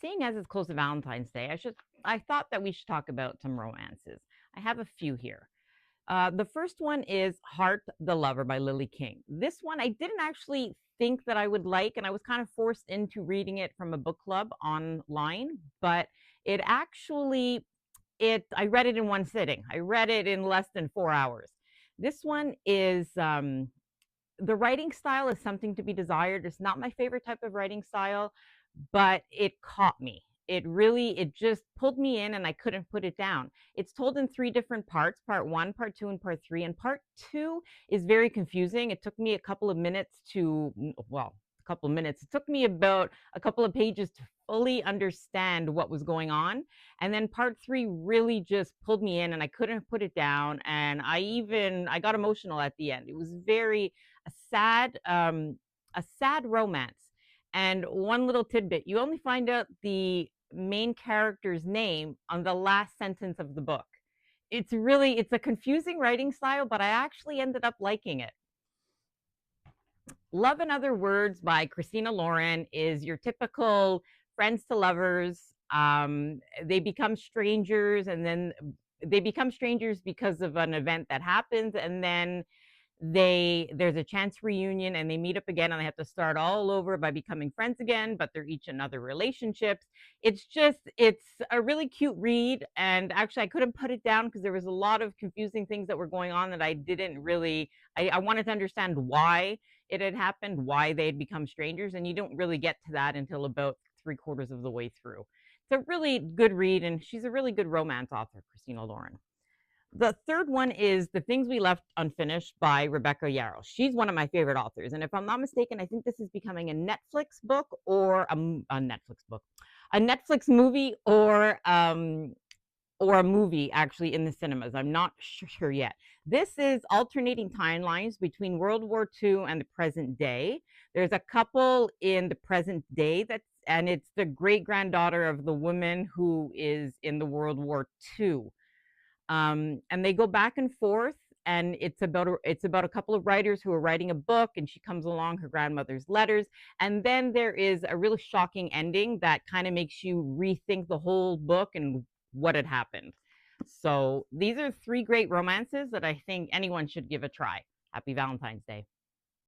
Seeing as it's close to Valentine's Day, I thought that we should talk about some romances. I have a few here. The first one is Heart the Lover by Lily King. This one I didn't actually think that I would like, and I was kind of forced into reading it from a book club online, but it actually it I read it in one sitting. I read it in less than 4 hours. This one is the writing style is something to be desired. It's not my favorite type of writing style, but it caught me. It just pulled me in and I couldn't put it down. It's told in three different parts, part one, part two, and part three. And part two is very confusing. It took me a couple of minutes a couple of minutes. It took me about a couple of pages to fully understand what was going on. And then part three really just pulled me in and I couldn't put it down. And I got emotional at the end. It was very a sad romance. And one little tidbit, you only find out the main character's name on the last sentence of the book. It's a confusing writing style, but I actually ended up liking it. Love and Other Words by Christina Lauren is your typical friends to lovers. They become strangers, and then they become strangers because of an event that happens, and then there's a chance reunion and they meet up again and they have to start all over by becoming friends again, but they're each in other relationships. It's a really cute read, and actually I couldn't put it down because there was a lot of confusing things that were going on that I didn't really I wanted to understand why it had happened, why they had become strangers, and you don't really get to that until about three-quarters of the way through. It's a really good read, and she's a really good romance author, Christina Lauren. The third one is The Things We Left Unfinished by Rebecca Yarros. She's one of my favorite authors. And if I'm not mistaken, I think this is becoming a Netflix book or a Netflix movie or a movie actually in the cinemas. I'm not sure yet. This is alternating timelines between World War II and the present day. There's a couple in the present day and it's the great granddaughter of the woman who is in the World War II. And they go back and forth, and it's about a couple of writers who are writing a book, and she comes along her grandmother's letters, and then there is a really shocking ending that kind of makes you rethink the whole book and what had happened. So these are three great romances that I think anyone should give a try. Happy Valentine's Day.